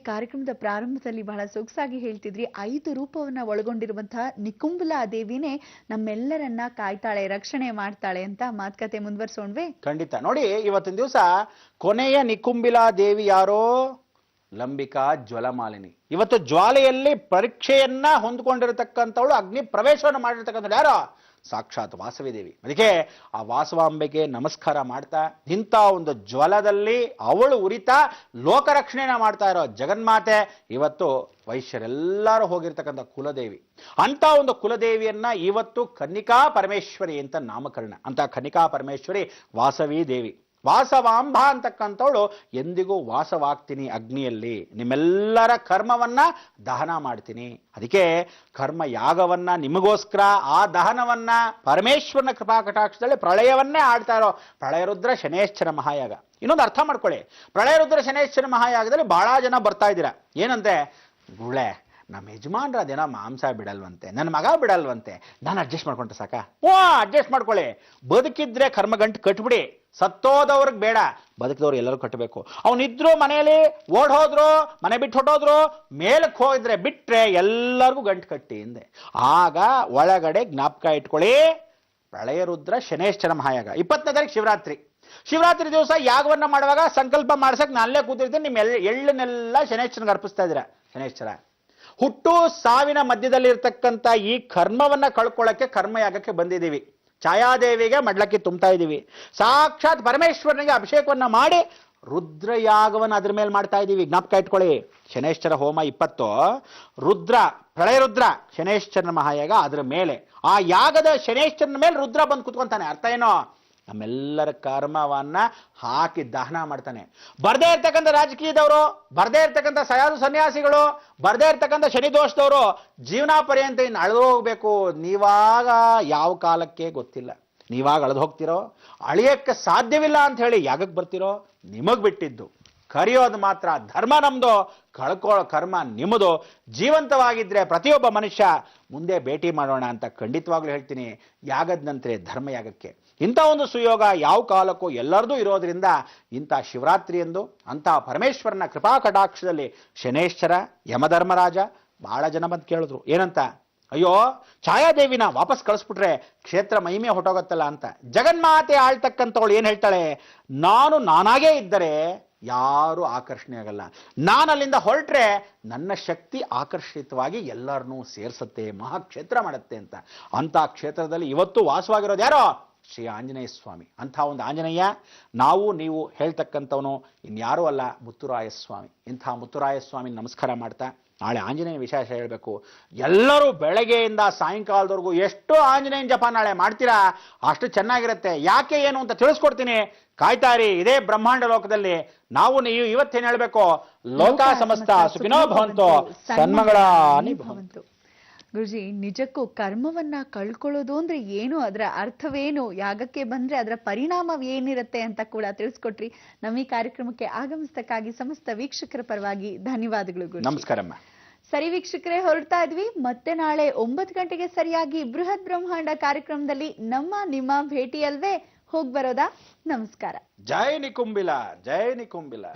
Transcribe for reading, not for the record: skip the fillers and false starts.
ಕಾರ್ಯಕ್ರಮದ ಪ್ರಾರಂಭದಲ್ಲಿ ಬಹಳ ಸೊಗಸಾಗಿ ಹೇಳ್ತಿದ್ರಿ, 5 ರೂಪವನ್ನ ಒಳಗೊಂಡಿರುವಂತಹ ನಿಕುಂಬಲಾ ದೇವಿನೇ ನಮ್ಮೆಲ್ಲರನ್ನ ಕಾಯ್ತಾಳೆ, ರಕ್ಷಣೆ ಮಾಡ್ತಾಳೆ ಅಂತ ಮಾತುಕತೆ ಮುಂದುವರಿಸೋಣವೇ? ಖಂಡಿತ. ನೋಡಿ, ಇವತ್ತಿನ ದಿವಸ ಕೊನೆಯ ನಿಕುಂಬಿಲಾ ದೇವಿ ಯಾರೋ? ಲಂಬಿಕಾ ಜ್ವಲಮಾಲಿನಿ. ಇವತ್ತು ಜ್ವಾಲೆಯಲ್ಲಿ ಪರೀಕ್ಷೆಯನ್ನ ಹೊಂದ್ಕೊಂಡಿರತಕ್ಕಂಥವಳು, ಅಗ್ನಿ ಪ್ರವೇಶವನ್ನು ಮಾಡಿರ್ತಕ್ಕಂಥವ್ಳು ಯಾರೋ? ಸಾಕ್ಷಾತ್ ವಾಸವಿ ದೇವಿ. ಅದಕ್ಕೆ ಆ ವಾಸವಾಂಬೆಗೆ ನಮಸ್ಕಾರ ಮಾಡ್ತಾ, ಇಂಥ ಒಂದು ಜ್ವಲದಲ್ಲಿ ಅವಳು ಉರಿತಾ ಲೋಕರಕ್ಷಣೆನ ಮಾಡ್ತಾ ಇರೋ ಜಗನ್ಮಾತೆ ಇವತ್ತು ವೈಶ್ಯರೆಲ್ಲರೂ ಹೋಗಿರ್ತಕ್ಕಂಥ ಕುಲದೇವಿ. ಅಂತ ಒಂದು ಕುಲದೇವಿಯನ್ನ ಇವತ್ತು ಕನ್ನಿಕಾ ಪರಮೇಶ್ವರಿ ಅಂತ ನಾಮಕರಣ. ಅಂತ ಕನ್ನಿಕಾ ಪರಮೇಶ್ವರಿ ವಾಸವಿ ದೇವಿ. ವಾಸವಾಂಬ ಅಂತಕ್ಕಂಥವಳು ಎಂದಿಗೂ ವಾಸವಾಗ್ತೀನಿ ಅಗ್ನಿಯಲ್ಲಿ, ನಿಮ್ಮೆಲ್ಲರ ಕರ್ಮವನ್ನ ದಹನ ಮಾಡ್ತೀನಿ. ಅದಕ್ಕೆ ಕರ್ಮ ಯಾಗವನ್ನ ನಿಮಗೋಸ್ಕರ ಆ ದಹನವನ್ನ ಪರಮೇಶ್ವರನ ಕೃಪಾ ಕಟಾಕ್ಷದಲ್ಲಿ ಪ್ರಳಯವನ್ನೇ ಆಡ್ತಾ ಇರೋ ಪ್ರಳಯರುದ್ರ ಶನೇಶ್ವರ ಮಹಾಯಾಗ. ಇನ್ನೊಂದು ಅರ್ಥ ಮಾಡ್ಕೊಳ್ಳಿ, ಪ್ರಳಯರುದ್ರ ಶನೇಶ್ವರ ಮಹಾಯಾಗದಲ್ಲಿ ಬಹಳ ಜನ ಬರ್ತಾ ಇದ್ದೀರಾ. ಏನಂತೆ, ಗುಳೆ ನಮ್ಮ ಯಜಮಾನ್ರ ಅದೇನೋ ಮಾಂಸ ಬಿಡಲ್ವಂತೆ, ನನ್ನ ಮಗ ಬಿಡಲ್ವಂತೆ, ನಾನು ಅಡ್ಜಸ್ಟ್ ಮಾಡ್ಕೊಂಡ್ರೆ ಸಾಕ? ಅಡ್ಜಸ್ಟ್ ಮಾಡ್ಕೊಳ್ಳಿ. ಬದುಕಿದ್ರೆ ಕರ್ಮಗಂಟು ಕಟ್ಬಿಡಿ, ಸತ್ತೋದವ್ರಿಗೆ ಬೇಡ, ಬದುಕಿದವ್ರು ಎಲ್ಲರೂ ಕಟ್ಟಬೇಕು. ಅವನಿದ್ರು ಮನೆಯಲ್ಲಿ ಓಡ್ ಹೋದ್ರು, ಮನೆ ಬಿಟ್ಟು ಹೊಟ್ಟೋದ್ರು, ಮೇಲಕ್ಕೆ ಹೋಗಿದ್ರೆ ಬಿಟ್ರೆ ಎಲ್ಲರಿಗೂ ಗಂಟು ಕಟ್ಟಿ ಹಿಂದೆ. ಆಗ ಒಳಗಡೆ ಜ್ಞಾಪಕ ಇಟ್ಕೊಳ್ಳಿ, ಪ್ರಳಯರುದ್ರ ಶನೇಶ್ವರ ಮಹಾಯಾಗ 20ನೇ ತಾರೀಕು ಶಿವರಾತ್ರಿ ದಿವಸ ಯಾಗವನ್ನ ಮಾಡುವಾಗ ಸಂಕಲ್ಪ ಮಾಡ್ಸಕ್ ನಾನಲ್ಲೇ ಕೂತಿರ್ತೀನಿ. ನಿಮ್ಮ ಎಳ್ಳನ್ನೆಲ್ಲ ಶನೇಶ್ವರನಿಗೆ ಅರ್ಪಿಸ್ತಾ ಇದ್ದೀರಾ. ಶನೇಶ್ವರ ಹುಟ್ಟು ಸಾವಿನ ಮಧ್ಯದಲ್ಲಿ ಇರ್ತಕ್ಕಂಥ ಈ ಕರ್ಮವನ್ನ ಕಳ್ಕೊಳ್ಳಕ್ಕೆ ಕರ್ಮಯಾಗಕ್ಕೆ ಬಂದಿದ್ದೀವಿ. ಛಾಯಾದೇವಿಗೆ ಮಡ್ಲಕ್ಕಿ ತುಂಬ್ತಾ ಇದ್ದೀವಿ. ಸಾಕ್ಷಾತ್ ಪರಮೇಶ್ವರನಿಗೆ ಅಭಿಷೇಕವನ್ನ ಮಾಡಿ ರುದ್ರಯಾಗವನ್ನು ಅದ್ರ ಮೇಲೆ ಮಾಡ್ತಾ ಇದ್ದೀವಿ. ಜ್ಞಾಪಕ ಇಟ್ಕೊಳ್ಳಿ, ಶನೇಶ್ವರ ಹೋಮ 20, ರುದ್ರ ಪ್ರಳಯರುದ್ರ ಶನೇಶ್ವರನ ಮಹಾಯಾಗ ಅದ್ರ ಮೇಲೆ. ಆ ಯಾಗದ ಶನೇಶ್ವರನ ಮೇಲೆ ರುದ್ರ ಬಂದು ಕುತ್ಕೊಂತಾನೆ. ಅರ್ಥ ಏನೋ? ನಮ್ಮೆಲ್ಲರ ಕರ್ಮವನ್ನ ಹಾಕಿ ದಹನ ಮಾಡ್ತಾನೆ. ಬರ್ದೇ ಇರ್ತಕ್ಕಂಥ ರಾಜಕೀಯದವರು, ಬರ್ದೇ ಇರ್ತಕ್ಕಂಥ ಸಾಧು ಸನ್ಯಾಸಿಗಳು, ಬರ್ದೇ ಇರ್ತಕ್ಕಂಥ ಶನಿ ದೋಷದವರು ಜೀವನ ಪರ್ಯಂತ ಇನ್ನು ಅಳೆದು ಹೋಗ್ಬೇಕು. ನೀವಾಗ ಯಾವ ಕಾಲಕ್ಕೆ ಗೊತ್ತಿಲ್ಲ, ನೀವಾಗ ಅಳೆದು ಹೋಗ್ತಿರೋ, ಅಳಿಯಕ್ಕೆ ಸಾಧ್ಯವಿಲ್ಲ ಅಂತ ಹೇಳಿ ಯಾಗಕ್ಕೆ ಬರ್ತಿರೋ, ನಿಮಗ್ ಬಿಟ್ಟಿದ್ದು. ಕರೆಯೋದು ಮಾತ್ರ ಧರ್ಮ ನಮ್ದು, ಕಳ್ಕೊಳ್ಳೋ ಕರ್ಮ ನಿಮ್ಮದು. ಜೀವಂತವಾಗಿದ್ರೆ ಪ್ರತಿಯೊಬ್ಬ ಮನುಷ್ಯ ಮುಂದೆ ಭೇಟಿ ಮಾಡೋಣ ಅಂತ ಖಂಡಿತವಾಗ್ಲೂ ಹೇಳ್ತೀನಿ. ಯಾಗದ ನಂತರ ಧರ್ಮಯಾಗಕ್ಕೆ ಇಂಥ ಒಂದು ಸುಯೋಗ ಯಾವ ಕಾಲಕ್ಕೂ ಎಲ್ಲರದೂ ಇರೋದ್ರಿಂದ ಇಂಥ ಶಿವರಾತ್ರಿ ಎಂದು ಅಂಥ ಪರಮೇಶ್ವರನ ಕೃಪಾ ಕಟಾಕ್ಷದಲ್ಲಿ ಶನೇಶ್ವರ ಯಮಧರ್ಮರಾಜ ಬಹಳ ಜನ ಬಂದು ಕೇಳಿದ್ರು, ಏನಂತ, ಅಯ್ಯೋ ಛಾಯಾದೇವಿನ ವಾಪಸ್ ಕಳಿಸ್ಬಿಟ್ರೆ ಕ್ಷೇತ್ರ ಮಹಿಮೆ ಹೊಟ್ಟೋಗತ್ತಲ್ಲ ಅಂತ. ಜಗನ್ಮಾತೆ ಆಳ್ತಕ್ಕಂಥವಳು ಏನ್ ಹೇಳ್ತಾಳೆ, ನಾನಾಗೇ ಇದ್ದರೆ ಯಾರು ಆಕರ್ಷಣೆ ಆಗಲ್ಲ, ನಾನು ಅಲ್ಲಿಂದ ಹೊರಟ್ರೆ ನನ್ನ ಶಕ್ತಿ ಆಕರ್ಷಿತವಾಗಿ ಎಲ್ಲರನ್ನೂ ಸೇರಿಸುತ್ತೆ, ಮಹಾಕ್ಷೇತ್ರ ಮಾಡುತ್ತೆ ಅಂತ. ಅಂತ ಕ್ಷೇತ್ರದಲ್ಲಿ ಇವತ್ತು ವಾಸವಾಗಿರೋದು ಯಾರೋ? ಶ್ರೀ ಆಂಜನೇಯ ಸ್ವಾಮಿ. ಅಂಥ ಒಂದು ಆಂಜನೇಯ ನಾವು ನೀವು ಹೇಳ್ತಕ್ಕಂಥವನು ಇನ್ಯಾರೂ ಅಲ್ಲ, ಮುತ್ತುರಾಯ ಸ್ವಾಮಿ. ಇಂಥ ಮುತ್ತುರಾಯ ಸ್ವಾಮಿ ನಮಸ್ಕಾರ ಮಾಡ್ತಾ ನಾಳೆ ಆಂಜನೇಯ ವಿಶೇಷ ಹೇಳಬೇಕು. ಎಲ್ಲರೂ ಬೆಳಗ್ಗೆಯಿಂದ ಸಾಯಂಕಾಲದವರೆಗೂ ಎಷ್ಟು ಆಂಜನೇಯನ ಜಪ ನಾಳೆ ಮಾಡ್ತೀರಾ ಅಷ್ಟು ಚೆನ್ನಾಗಿರುತ್ತೆ. ಯಾಕೆ ಏನು ಅಂತ ತಿಳಿಸ್ಕೊಡ್ತೀನಿ, ಕಾಯ್ತಾ ಇರಿ. ಇದೇ ಬ್ರಹ್ಮಾಂಡ ಲೋಕದಲ್ಲಿ ನಾವು ನೀವು ಇವತ್ತೇನು ಹೇಳಬೇಕು, ಲೋಕ ಸಮಸ್ತ ಸುಖಿನೋ ಭವಂತು, ಸನ್ಮಂಗಳಾನಿ ಭವಂತು. ಗುರುಜಿ, ನಿಜಕ್ಕೂ ಕರ್ಮವನ್ನ ಕಳ್ಕೊಳ್ಳೋದು ಅಂದ್ರೆ ಏನು, ಅದರ ಅರ್ಥವೇನು, ಯಾಗಕ್ಕೆ ಬಂದ್ರೆ ಅದರ ಪರಿಣಾಮ ಏನಿರುತ್ತೆ ಅಂತ ಕೂಡ ತಿಳಿಸ್ಕೊಟ್ರಿ. ನಮ್ಮ ಈ ಕಾರ್ಯಕ್ರಮಕ್ಕೆ ಆಗಮಿಸಕ್ಕಾಗಿ ಸಮಸ್ತ ವೀಕ್ಷಕರ ಪರವಾಗಿ ಧನ್ಯವಾದಗಳು ಗುರುಜಿ. ನಮಸ್ಕಾರಮ್ಮ. ಸರಿ ವೀಕ್ಷಕರೇ, ಹೊರಡ್ತಾ ಇದ್ವಿ. ಮತ್ತೆ ನಾಳೆ 9 ಗಂಟೆಗೆ ಸರಿಯಾಗಿ ಬೃಹತ್ ಬ್ರಹ್ಮಾಂಡ ಕಾರ್ಯಕ್ರಮದಲ್ಲಿ ನಿಮ್ಮ ಭೇಟಿ ಅಲ್ವೇ? ಹೋಗ್ ಬರೋದಾ? ನಮಸ್ಕಾರ. ಜೈ ನಿಕುಂಬಿಲ, ಜೈ ನಿಕುಂಬಿಲ.